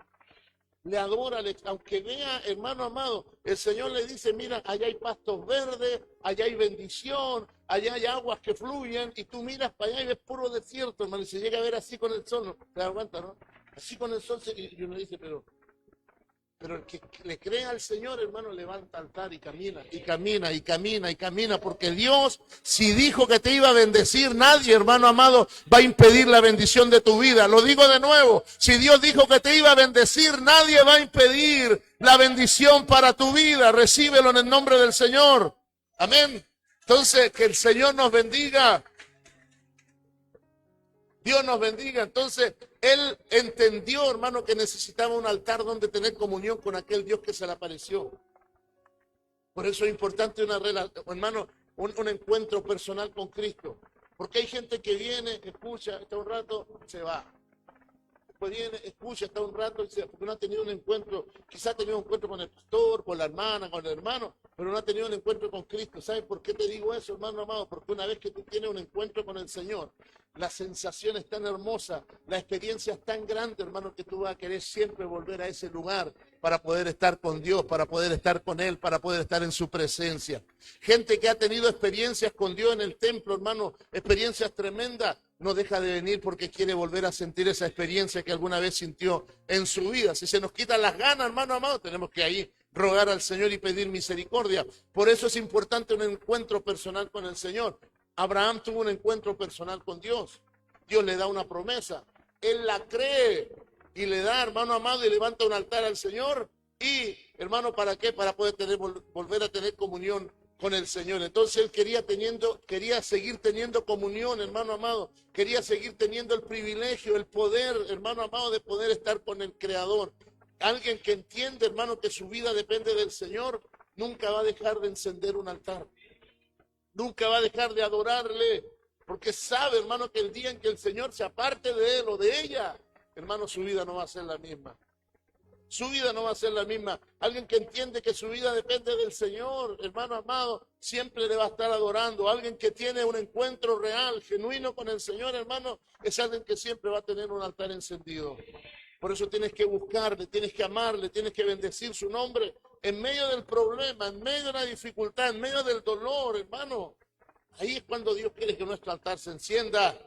Le adora, aunque vea, hermano amado, el Señor le dice, mira, allá hay pastos verdes, allá hay bendición, allá hay aguas que fluyen, y tú miras para allá y ves puro desierto, hermano, y se llega a ver así con el sol, ¿no? ¿Te das cuenta, no? Así con el sol, y uno dice, pero el que le cree al Señor, hermano, levanta altar y camina, y camina, y camina, y camina, porque Dios, si dijo que te iba a bendecir, nadie, hermano amado, va a impedir la bendición de tu vida. Lo digo de nuevo, si Dios dijo que te iba a bendecir, nadie va a impedir la bendición para tu vida. Recíbelo en el nombre del Señor. Amén. Entonces, que el Señor nos bendiga. Dios nos bendiga. Entonces, él entendió, hermano, que necesitaba un altar donde tener comunión con aquel Dios que se le apareció. Por eso es importante hermano, un encuentro personal con Cristo. Porque hay gente que viene, escucha, está un rato, se va. Después viene, escucha, está un rato, porque no ha tenido un encuentro, quizás ha tenido un encuentro con el pastor, con la hermana, con el hermano, pero no ha tenido un encuentro con Cristo. ¿Sabes por qué te digo eso, hermano amado? Porque una vez que tú tienes un encuentro con el Señor, la sensación es tan hermosa, la experiencia es tan grande, hermano, que tú vas a querer siempre volver a ese lugar para poder estar con Dios, para poder estar con Él, para poder estar en su presencia. Gente que ha tenido experiencias con Dios en el templo, hermano, experiencias tremendas, no deja de venir porque quiere volver a sentir esa experiencia que alguna vez sintió en su vida. Si se nos quitan las ganas, hermano amado, tenemos que ahí rogar al Señor y pedir misericordia. Por eso es importante un encuentro personal con el Señor. Abraham tuvo un encuentro personal con Dios. Dios le da una promesa. Él la cree y le da, hermano amado, y levanta un altar al Señor. Y, hermano, ¿para qué? Para poder volver a tener comunión con el Señor. Entonces él quería seguir teniendo comunión, hermano amado. Quería seguir teniendo el privilegio, el poder, hermano amado, de poder estar con el Creador. Alguien que entiende, hermano, que su vida depende del Señor, nunca va a dejar de encender un altar. Nunca va a dejar de adorarle, porque sabe, hermano, que el día en que el Señor se aparte de él o de ella, hermano, su vida no va a ser la misma. Su vida no va a ser la misma. Alguien que entiende que su vida depende del Señor, hermano amado, siempre le va a estar adorando. Alguien que tiene un encuentro real, genuino con el Señor, hermano, es alguien que siempre va a tener un altar encendido. Por eso tienes que buscarle, tienes que amarle, tienes que bendecir su nombre en medio del problema, en medio de la dificultad, en medio del dolor, hermano. Ahí es cuando Dios quiere que nuestro altar se encienda.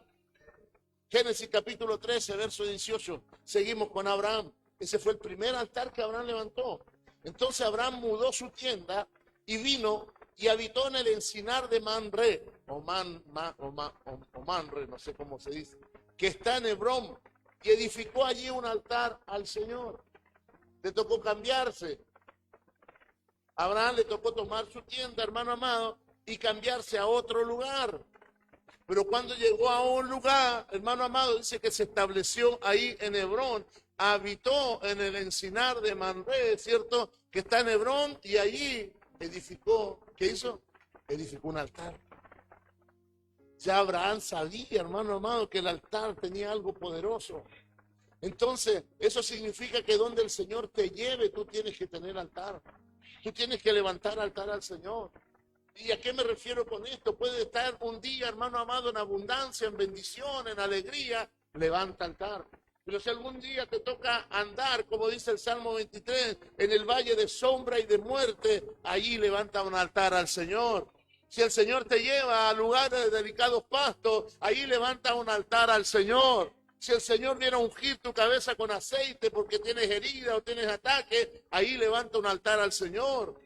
Génesis capítulo 13, verso 18. Seguimos con Abraham. Ese fue el primer altar que Abraham levantó. Entonces Abraham mudó su tienda y vino y habitó en el encinar de Manre, o Manre, no sé cómo se dice, que está en Hebrón, y edificó allí un altar al Señor. Le tocó cambiarse. A Abraham le tocó tomar su tienda, hermano amado, y cambiarse a otro lugar. Pero cuando llegó a un lugar, hermano amado, dice que se estableció ahí en Hebrón, habitó en el encinar de Manre, ¿cierto? Que está en Hebrón, y allí edificó, ¿qué hizo? Edificó un altar. Ya Abraham sabía, hermano amado, que el altar tenía algo poderoso. Entonces, eso significa que donde el Señor te lleve, tú tienes que tener altar. Tú tienes que levantar altar al Señor. ¿Y a qué me refiero con esto? Puede estar un día, hermano amado, en abundancia, en bendición, en alegría, levanta altar. Pero si algún día te toca andar, como dice el Salmo 23, en el valle de sombra y de muerte, allí levanta un altar al Señor. Si el Señor te lleva a lugares de delicados pastos, ahí levanta un altar al Señor. Si el Señor viene a ungir tu cabeza con aceite porque tienes herida o tienes ataque, ahí levanta un altar al Señor.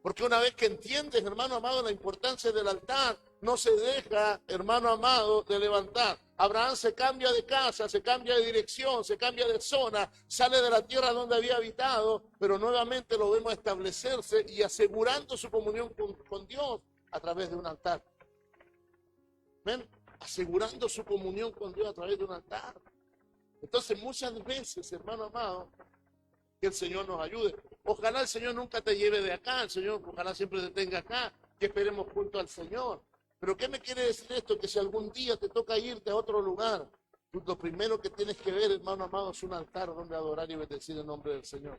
Porque una vez que entiendes, hermano amado, la importancia del altar, no se deja, hermano amado, de levantar. Abraham se cambia de casa, se cambia de dirección, se cambia de zona, sale de la tierra donde había habitado, pero nuevamente lo vemos establecerse y asegurando su comunión con Dios a través de un altar. ¿Ven? Asegurando su comunión con Dios a través de un altar. Entonces muchas veces, hermano amado, que el Señor nos ayude. Ojalá el Señor nunca te lleve de acá, el Señor ojalá siempre te tenga acá, que esperemos junto al Señor. Pero ¿qué me quiere decir esto? Que si algún día te toca irte a otro lugar, tú lo primero que tienes que ver, hermano amado, es un altar donde adorar y bendecir el nombre del Señor.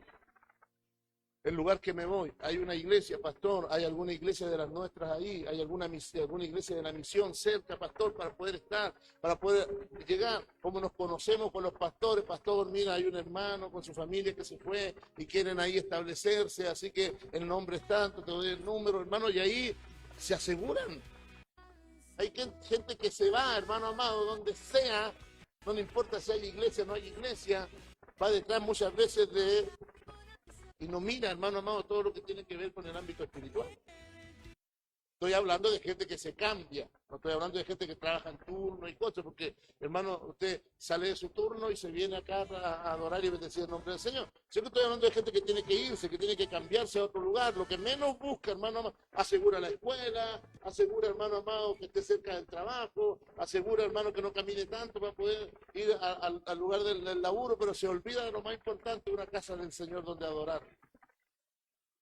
El lugar que me voy, hay una iglesia, pastor, hay alguna iglesia de las nuestras ahí, hay alguna iglesia de la misión cerca, pastor, para poder estar, para poder llegar. Como nos conocemos con los pastores, pastor, mira, hay un hermano con su familia que se fue y quieren ahí establecerse, así que el nombre es tanto, te doy el número, hermano, y ahí se aseguran. Hay gente que se va, hermano amado, donde sea, no importa si hay iglesia o no hay iglesia, va detrás muchas veces de... Y no mira, hermano amado, todo lo que tiene que ver con el ámbito espiritual. estoy hablando de gente que se cambia, no estoy hablando de gente que trabaja en turno y cosas, porque, hermano, usted sale de su turno y se viene acá a adorar y bendecir el nombre del Señor. Yo estoy hablando de gente que tiene que irse, que tiene que cambiarse a otro lugar. Lo que menos busca, hermano amado, asegura la escuela, asegura, hermano amado, que esté cerca del trabajo, asegura, hermano, que no camine tanto para poder ir al lugar del laburo, pero se olvida de lo más importante, una casa del Señor donde adorar.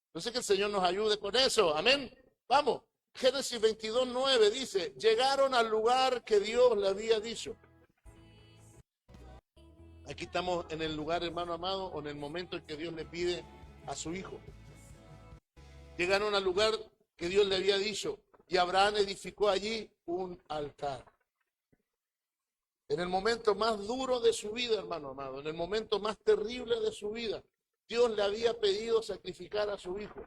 Entonces que el Señor nos ayude con eso, amén. Vamos. Génesis 22:9 dice, llegaron al lugar que Dios le había dicho. Aquí estamos en el lugar, hermano amado, o en el momento en que Dios le pide a su hijo. Llegaron al lugar que Dios le había dicho y Abraham edificó allí un altar. En el momento más duro de su vida, hermano amado, en el momento más terrible de su vida, Dios le había pedido sacrificar a su hijo.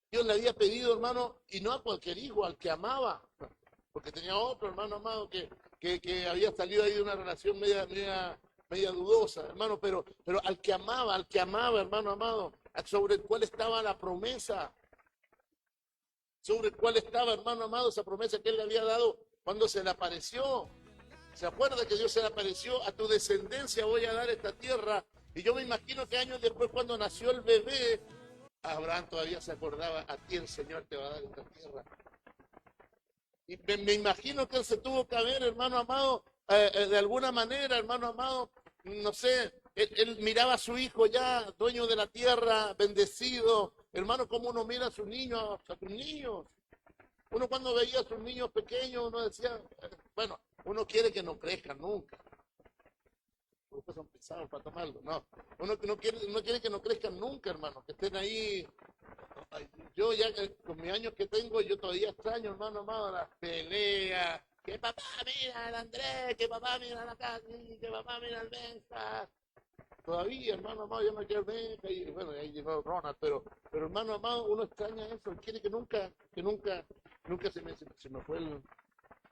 Dios le había pedido, hermano, y no a cualquier hijo, al que amaba, porque tenía otro hermano amado que había salido ahí de una relación media dudosa, hermano, pero al que amaba, hermano amado, sobre el cual estaba la promesa, sobre el cual estaba, hermano amado, esa promesa que él le había dado cuando se le apareció. ¿Se acuerda que Dios se le apareció? A tu descendencia voy a dar esta tierra. Y yo me imagino que años después, cuando nació el bebé, Abraham todavía se acordaba, a ti el Señor te va a dar esta tierra. Y me imagino que él se tuvo que ver, hermano amado, de alguna manera, hermano amado, no sé, él miraba a su hijo ya, dueño de la tierra, bendecido. Hermano, como uno mira a sus niños, Uno cuando veía a sus niños pequeños, uno decía, bueno, uno quiere que no crezcan nunca. Porque son pesados para tomarlo, no. Uno quiere que no crezcan nunca, hermano, que estén ahí. Yo ya con mis años que tengo, yo todavía extraño, hermano amado, las peleas. Que papá mira al Andrés, que papá mira a la Casi, que papá mira al Benja. Todavía, hermano amado, yo me quiero el Benja y bueno, ahí llegó Ronald, pero hermano amado, uno extraña eso, quiere que nunca se me fue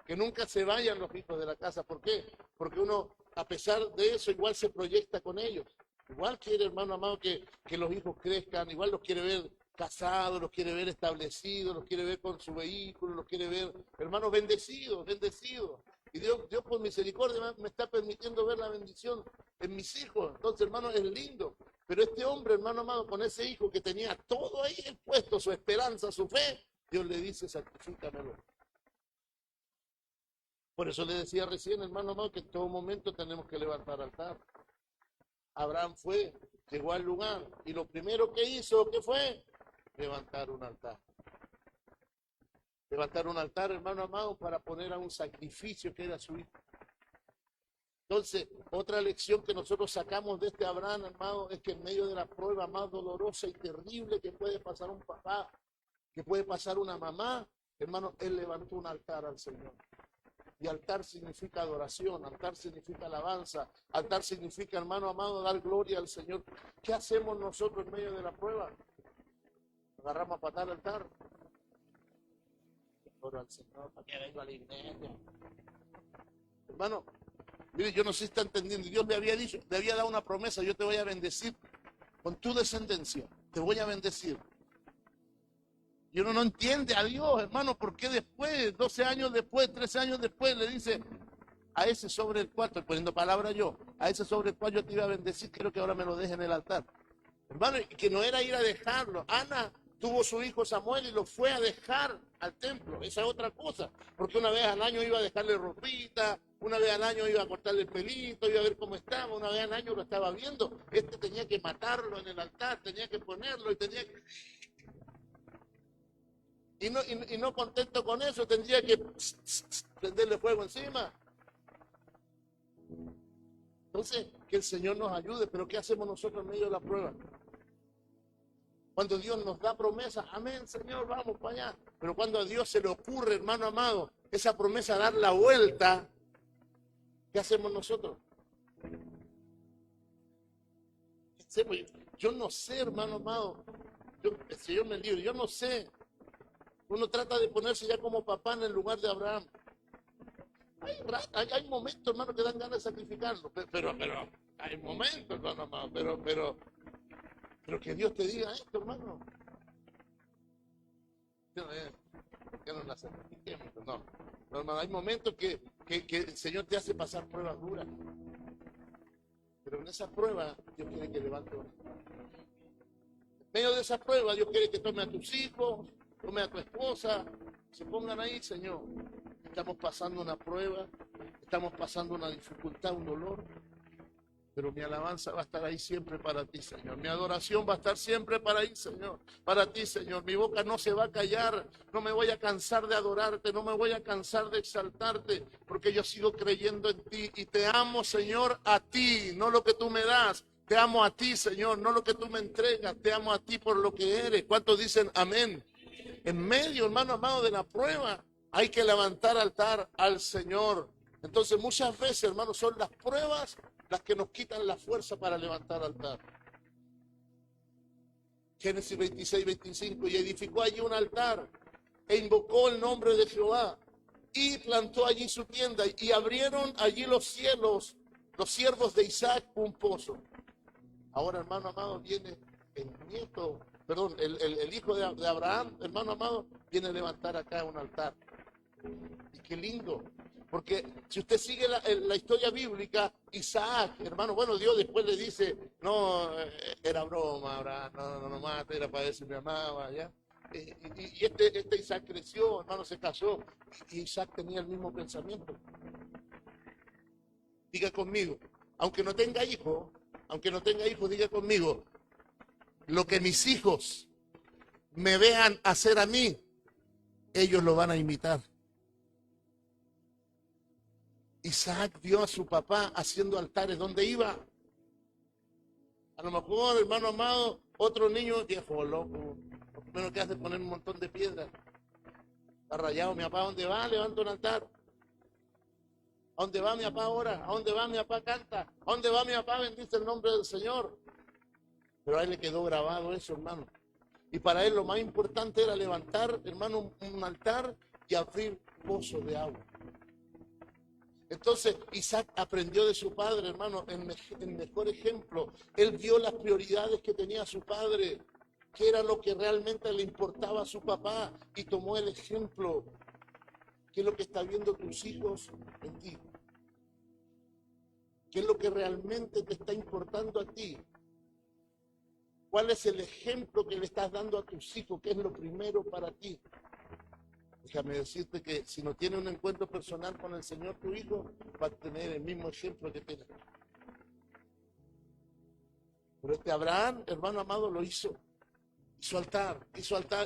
que nunca se vayan los hijos de la casa. ¿Por qué? Porque uno, a pesar de eso, igual se proyecta con ellos. Igual quiere, hermano amado, que los hijos crezcan, igual los quiere ver casados, los quiere ver establecidos, los quiere ver con su vehículo, los quiere ver, hermanos, bendecidos. Y Dios por misericordia me está permitiendo ver la bendición en mis hijos. Entonces, hermano, es lindo. Pero este hombre, hermano amado, con ese hijo que tenía todo ahí puesto, su esperanza, su fe, Dios le dice, sacrifícamelo. Por eso le decía recién, hermano amado, que en todo momento tenemos que levantar altar. Abraham llegó al lugar, y lo primero que hizo, ¿qué fue? Levantar un altar. Levantar un altar, hermano amado, para poner a un sacrificio que era su hijo. Entonces, otra lección que nosotros sacamos de este Abraham, hermano, es que en medio de la prueba más dolorosa y terrible que puede pasar un papá, que puede pasar una mamá, hermano, él levantó un altar al Señor. Y altar significa adoración, altar significa alabanza, altar significa, hermano amado, dar gloria al Señor. ¿Qué hacemos nosotros en medio de la prueba? Agarramos a patar el altar. Oro al Señor, para que venga a la iglesia. Hermano, mire, yo no sé si está entendiendo. Dios le había dicho, le había dado una promesa, yo te voy a bendecir con tu descendencia, te voy a bendecir. Y uno no entiende a Dios, hermano, ¿por qué después, 12 años después, 13 años después, le dice, a ese sobre el cual, estoy poniendo palabra yo, a ese sobre el cual yo te iba a bendecir, quiero que ahora me lo deje en el altar. Hermano, que no era ir a dejarlo. Ana tuvo su hijo Samuel y lo fue a dejar al templo. Esa es otra cosa, porque una vez al año iba a dejarle ropita, una vez al año iba a cortarle el pelito, iba a ver cómo estaba, una vez al año lo estaba viendo. Este tenía que matarlo en el altar, tenía que ponerlo y tenía que... Y no contento con eso, tendría que prenderle fuego encima. Entonces, que el Señor nos ayude, pero ¿qué hacemos nosotros en medio de la prueba? Cuando Dios nos da promesas, amén, Señor, vamos para allá. Pero cuando a Dios se le ocurre, hermano amado, esa promesa dar la vuelta, ¿qué hacemos nosotros? Yo no sé, hermano amado, el Señor me libre, yo no sé. Uno trata de ponerse ya como papá en el lugar de Abraham. Hay momentos, hermano, que dan ganas de sacrificarlo, pero hay momentos, hermano amado, pero que Dios te diga esto, hermano. Que no la certifiquemos, no. No, hermano, hay momentos que el Señor te hace pasar pruebas duras. Pero en esa prueba, Dios quiere que levante una. En medio de esa prueba, Dios quiere que tome a tus hijos, tome a tu esposa, se pongan ahí, Señor. Estamos pasando una prueba, estamos pasando una dificultad, un dolor. Pero mi alabanza va a estar ahí siempre para ti, Señor. Mi adoración va a estar siempre para ahí, Señor. Para ti, Señor. Mi boca no se va a callar. No me voy a cansar de adorarte. No me voy a cansar de exaltarte. Porque yo sigo creyendo en ti. Y te amo, Señor, a ti. No lo que tú me das. Te amo a ti, Señor. No lo que tú me entregas. Te amo a ti por lo que eres. ¿Cuántos dicen amén? En medio, hermano amado, de la prueba, hay que levantar altar al Señor. Entonces, muchas veces, hermano, son las pruebas las que nos quitan la fuerza para levantar altar. Génesis 26, 25, y edificó allí un altar e invocó el nombre de Jehová y plantó allí su tienda y abrieron allí los cielos, los siervos de Isaac, un pozo. Ahora, hermano amado, viene el nieto, perdón, el hijo de Abraham, hermano amado, viene a levantar acá un altar. Y qué lindo. Porque si usted sigue la historia bíblica, Isaac, hermano, bueno, Dios después le dice, no, era broma, Abraham, no mate, era para decir me amaba, ¿ya? Y este Isaac creció, hermano, se casó, y Isaac tenía el mismo pensamiento. Diga conmigo, aunque no tenga hijo, diga conmigo, lo que mis hijos me vean hacer a mí, ellos lo van a imitar. Isaac vio a su papá haciendo altares. ¿Dónde iba? A lo mejor, hermano amado, otro niño viejo, loco. Lo primero que hace es poner un montón de piedras. Está rayado. Mi papá, ¿a dónde va? Levanta un altar. ¿A dónde va mi papá ahora? ¿A dónde va mi papá? Canta. ¿A dónde va mi papá? Bendice el nombre del Señor. Pero a él le quedó grabado eso, hermano. Y para él lo más importante era levantar, hermano, un altar y abrir pozos de agua. Entonces Isaac aprendió de su padre, hermano, el mejor ejemplo. Él vio las prioridades que tenía su padre, qué era lo que realmente le importaba a su papá, y tomó el ejemplo. ¿Qué es lo que están viendo tus hijos en ti? ¿Qué es lo que realmente te está importando a ti? ¿Cuál es el ejemplo que le estás dando a tus hijos? ¿Qué es lo primero para ti? Déjame decirte que si no tiene un encuentro personal con el Señor, tu hijo va a tener el mismo ejemplo que tiene. Pero este Abraham, hermano amado, lo hizo. Hizo altar,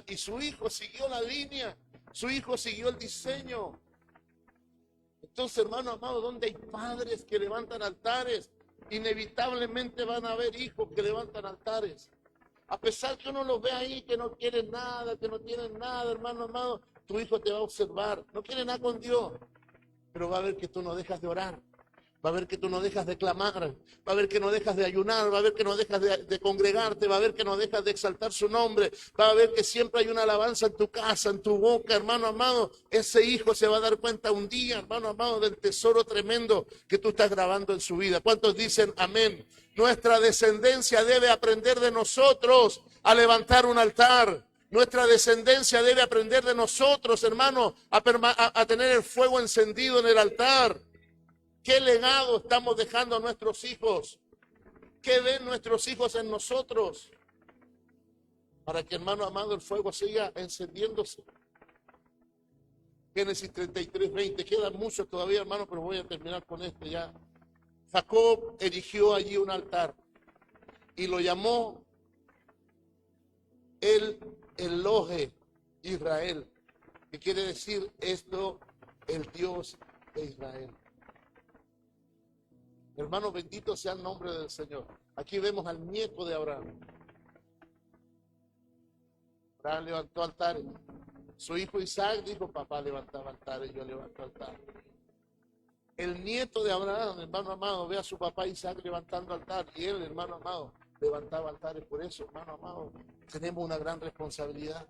y su hijo siguió la línea, su hijo siguió el diseño. Entonces, hermano amado, donde hay padres que levantan altares, inevitablemente van a haber hijos que levantan altares. A pesar que uno los ve ahí, que no quieren nada, que no tienen nada, hermano amado, tu hijo te va a observar, no quiere nada con Dios, pero va a ver que tú no dejas de orar, va a ver que tú no dejas de clamar, va a ver que no dejas de ayunar, va a ver que no dejas de congregarte, va a ver que no dejas de exaltar su nombre, va a ver que siempre hay una alabanza en tu casa, en tu boca, hermano amado. Ese hijo se va a dar cuenta un día, hermano amado, del tesoro tremendo que tú estás grabando en su vida. ¿Cuántos dicen amén? Nuestra descendencia debe aprender de nosotros a levantar un altar. Nuestra descendencia debe aprender de nosotros, hermano, a tener el fuego encendido en el altar. ¿Qué legado estamos dejando a nuestros hijos? ¿Qué ven nuestros hijos en nosotros? Para que, hermano amado, el fuego siga encendiéndose. Génesis 33, 20. Quedan muchos todavía, hermano, pero voy a terminar con esto ya. Jacob erigió allí un altar y lo llamó el Elohe Israel, que quiere decir esto, el Dios de Israel. Hermano, bendito sea el nombre del Señor. Aquí vemos al nieto de Abraham. Abraham levantó altares. Su hijo Isaac dijo, papá levantaba altares, yo levanto altares. El nieto de Abraham, hermano amado, ve a su papá Isaac levantando altar, y él, hermano amado, levantaba altares. Por eso, hermano amado, tenemos una gran responsabilidad.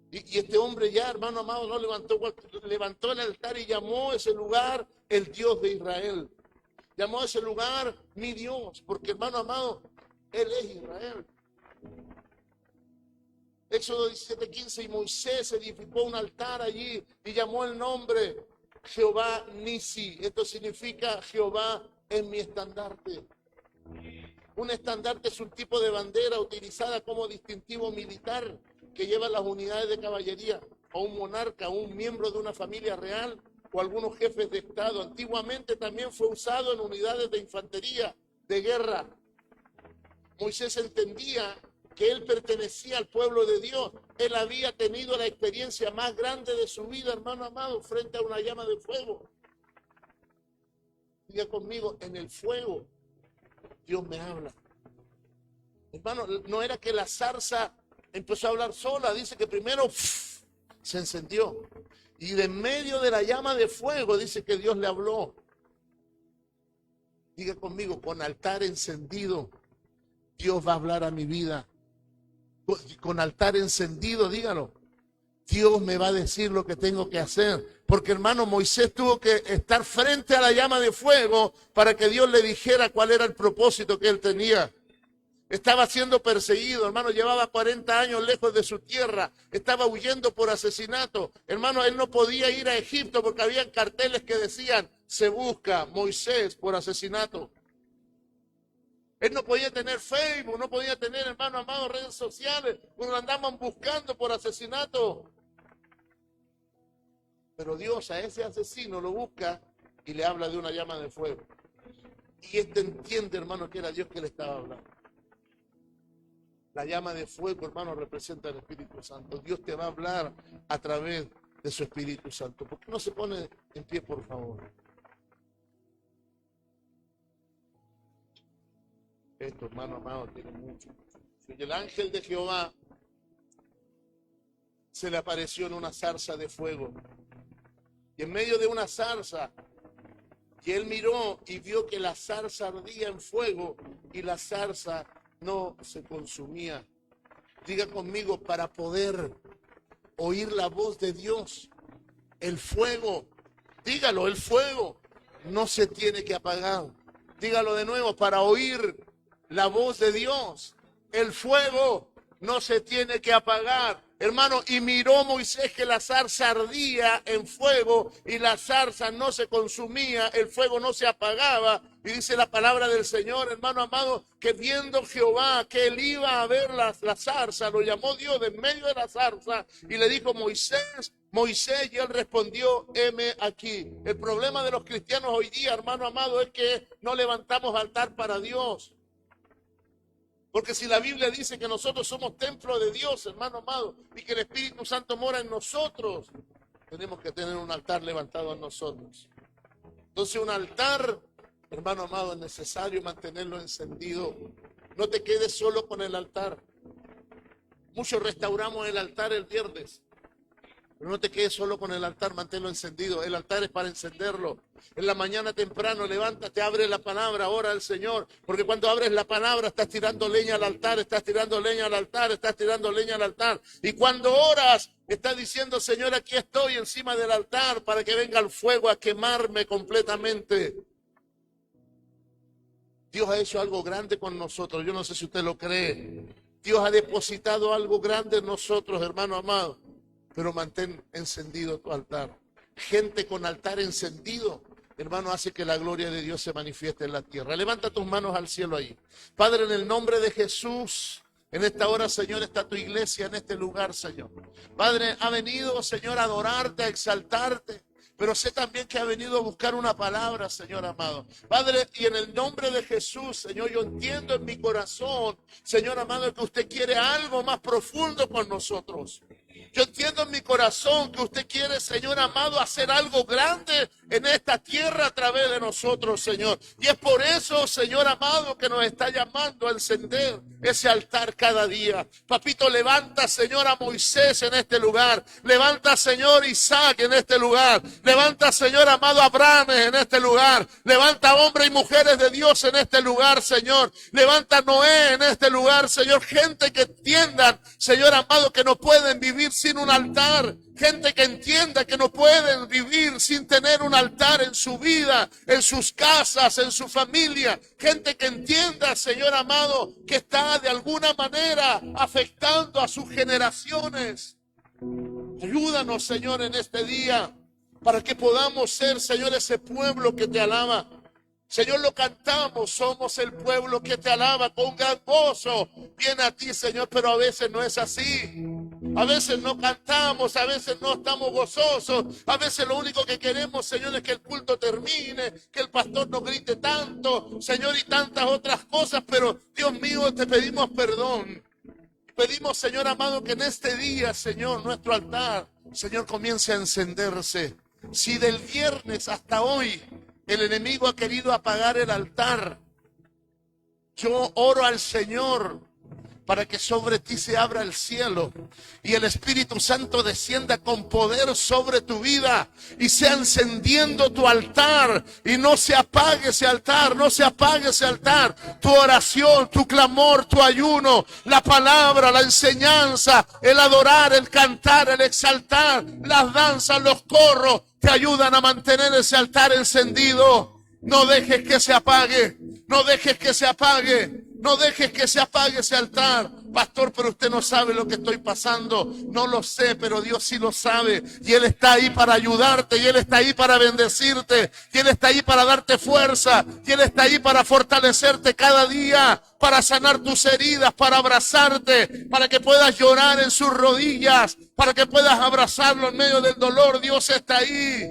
Y este hombre ya, hermano amado, no levantó el altar y llamó a ese lugar el Dios de Israel. Llamó a ese lugar mi Dios, porque, hermano amado, Él es Israel. Éxodo 17:15, y Moisés edificó un altar allí y llamó el nombre Jehová Nisi. Esto significa Jehová es mi estandarte. Un estandarte es un tipo de bandera utilizada como distintivo militar que llevan las unidades de caballería, o un monarca, o un miembro de una familia real, o algunos jefes de estado. Antiguamente también fue usado en unidades de infantería, de guerra. Moisés entendía que él pertenecía al pueblo de Dios. Él había tenido la experiencia más grande de su vida, hermano amado, frente a una llama de fuego. Diga conmigo, en el fuego Dios me habla. Hermano, no era que la zarza empezó a hablar sola, dice que primero se encendió. Y de medio de la llama de fuego dice que Dios le habló. Diga conmigo, con altar encendido, Dios va a hablar a mi vida. Con altar encendido, dígalo. Dios me va a decir lo que tengo que hacer. Porque, hermano, Moisés tuvo que estar frente a la llama de fuego para que Dios le dijera cuál era el propósito que él tenía. Estaba siendo perseguido, hermano, llevaba 40 años lejos de su tierra, estaba huyendo por asesinato. Hermano, él no podía ir a Egipto porque había carteles que decían, se busca Moisés por asesinato. Él no podía tener Facebook, no podía tener, hermano amado, redes sociales, cuando andaban buscando por asesinato. Pero Dios a ese asesino lo busca y le habla de una llama de fuego. Y entiende, hermano, que era Dios que le estaba hablando. La llama de fuego, hermano, representa al Espíritu Santo. Dios te va a hablar a través de su Espíritu Santo. ¿Por qué no se pone en pie, por favor? Esto, hermano amado, tiene mucho. Y el ángel de Jehová se le apareció en una zarza de fuego. Y en medio de una zarza, y él miró y vio que la zarza ardía en fuego y la zarza no se consumía. Diga conmigo, para poder oír la voz de Dios, el fuego, dígalo, el fuego no se tiene que apagar. Dígalo de nuevo, para oír la voz de Dios, el fuego no se tiene que apagar. Hermano, y miró Moisés que la zarza ardía en fuego y la zarza no se consumía, el fuego no se apagaba. Y dice la palabra del Señor, hermano amado, que viendo Jehová que él iba a ver la zarza, lo llamó Dios de en medio de la zarza y le dijo, Moisés, Moisés, y él respondió, heme aquí. El problema de los cristianos hoy día, hermano amado, es que no levantamos altar para Dios. Porque si la Biblia dice que nosotros somos templo de Dios, hermano amado, y que el Espíritu Santo mora en nosotros, tenemos que tener un altar levantado en nosotros. Entonces un altar, hermano amado, es necesario mantenerlo encendido. No te quedes solo con el altar. Muchos restauramos el altar el viernes. Pero no te quedes solo con el altar, manténlo encendido. El altar es para encenderlo. En la mañana temprano, levántate, abre la palabra, ora al Señor. Porque cuando abres la palabra, estás tirando leña al altar, estás tirando leña al altar, estás tirando leña al altar. Y cuando oras, estás diciendo, Señor, aquí estoy encima del altar para que venga el fuego a quemarme completamente. Dios ha hecho algo grande con nosotros. Yo no sé si usted lo cree. Dios ha depositado algo grande en nosotros, hermano amado. Pero mantén encendido tu altar. Gente con altar encendido, hermano, hace que la gloria de Dios se manifieste en la tierra. Levanta tus manos al cielo ahí. Padre, en el nombre de Jesús, en esta hora, Señor, está tu iglesia en este lugar, Señor. Padre, ha venido, Señor, a adorarte, a exaltarte. Pero sé también que ha venido a buscar una palabra, Señor amado. Padre, y en el nombre de Jesús, Señor, yo entiendo en mi corazón, Señor amado, que usted quiere algo más profundo con nosotros. Yo entiendo en mi corazón que usted quiere, Señor amado, hacer algo grande en esta tierra a través de nosotros, Señor. Y es por eso, Señor amado, que nos está llamando a encender ese altar cada día. Papito, levanta, Señor, a Moisés en este lugar. Levanta, Señor, Isaac en este lugar. Levanta, Señor amado, Abraham en este lugar. Levanta hombres y mujeres de Dios en este lugar, Señor. Levanta Noé en este lugar, Señor. Gente que entiendan, Señor amado, que no pueden vivir sin un altar. gente que entienda que no pueden vivir sin tener un altar en su vida, en sus casas, en su familia. Gente que entienda, Señor amado, que está de alguna manera afectando a sus generaciones. Ayúdanos, Señor, en este día, para que podamos ser, Señor, ese pueblo que te alaba. Señor, lo cantamos, somos el pueblo que te alaba con gran gozo. Viene a ti, Señor, pero a veces no es así. A veces no cantamos, a veces no estamos gozosos. A veces lo único que queremos, Señor, es que el culto termine, que el pastor no grite tanto, Señor, y tantas otras cosas. Pero, Dios mío, te pedimos perdón. Pedimos, Señor amado, que en este día, Señor, nuestro altar, Señor, comience a encenderse. Si del viernes hasta hoy el enemigo ha querido apagar el altar, yo oro al Señor para que sobre ti se abra el cielo y el Espíritu Santo descienda con poder sobre tu vida y sea encendiendo tu altar y no se apague ese altar, no se apague ese altar. Tu oración, tu clamor, tu ayuno, la palabra, la enseñanza, el adorar, el cantar, el exaltar, las danzas, los corros, te ayudan a mantener ese altar encendido. No dejes que se apague, no dejes que se apague. No dejes que se apague ese altar. Pastor, pero usted no sabe lo que estoy pasando. No lo sé, pero Dios sí lo sabe. Y Él está ahí para ayudarte. Y Él está ahí para bendecirte. Y Él está ahí para darte fuerza. Y Él está ahí para fortalecerte cada día. Para sanar tus heridas, para abrazarte. Para que puedas llorar en sus rodillas. Para que puedas abrazarlo en medio del dolor. Dios está ahí.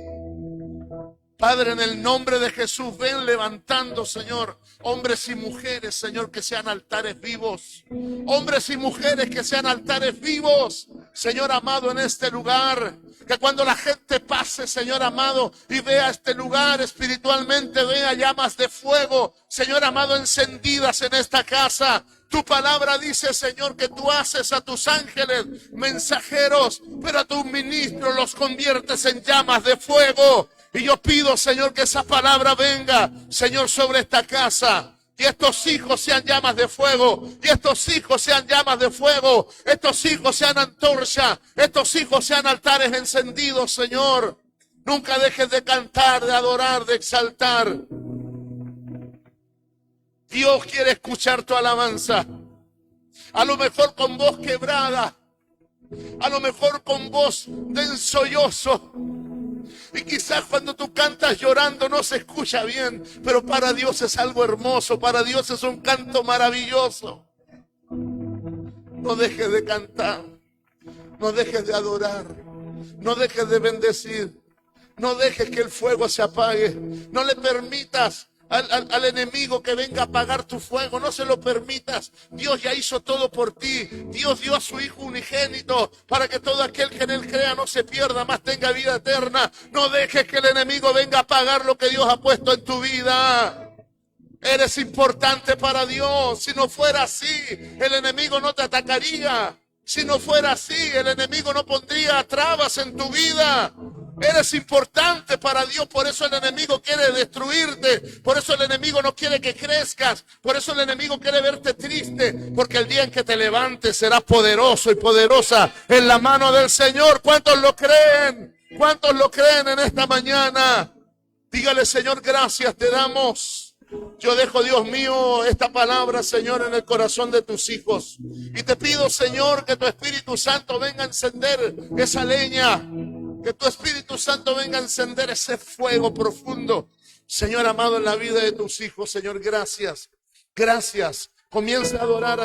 Padre, en el nombre de Jesús, ven levantando, Señor, hombres y mujeres, Señor, que sean altares vivos. Hombres y mujeres que sean altares vivos, Señor amado, en este lugar. Que cuando la gente pase, Señor amado, y vea este lugar espiritualmente, vea llamas de fuego, Señor amado, encendidas en esta casa. Tu palabra dice, Señor, que tú haces a tus ángeles mensajeros, pero a tus ministros los conviertes en llamas de fuego. Y yo pido, Señor, que esa palabra venga, Señor, sobre esta casa. Y estos hijos sean llamas de fuego. Y estos hijos sean llamas de fuego. Estos hijos sean antorcha. Estos hijos sean altares encendidos, Señor. Nunca dejes de cantar, de adorar, de exaltar. Dios quiere escuchar tu alabanza. A lo mejor con voz quebrada. A lo mejor con voz de sollozo. Y quizás cuando tú cantas llorando no se escucha bien, pero para Dios es algo hermoso, para Dios es un canto maravilloso. No dejes de cantar, no dejes de adorar, no dejes de bendecir, no dejes que el fuego se apague, no le permitas al enemigo que venga a apagar tu fuego, no se lo permitas. Dios ya hizo todo por ti. Dios dio a su Hijo unigénito para que todo aquel que en Él crea no se pierda, más tenga vida eterna. No dejes que el enemigo venga a apagar lo que Dios ha puesto en tu vida. Eres importante para Dios. Si no fuera así, el enemigo no te atacaría. Si no fuera así, el enemigo no pondría trabas en tu vida. Eres importante para Dios, por eso el enemigo quiere destruirte, por eso el enemigo no quiere que crezcas, por eso el enemigo quiere verte triste, porque el día en que te levantes serás poderoso y poderosa en la mano del Señor. ¿Cuántos lo creen? ¿Cuántos lo creen en esta mañana? Dígale, Señor, gracias te damos. Yo dejo, Dios mío, esta palabra, Señor, en el corazón de tus hijos. Y te pido, Señor, que tu Espíritu Santo venga a encender esa leña. Que tu Espíritu Santo venga a encender ese fuego profundo. Señor amado, en la vida de tus hijos, Señor, gracias. Gracias. Comienza a adorar al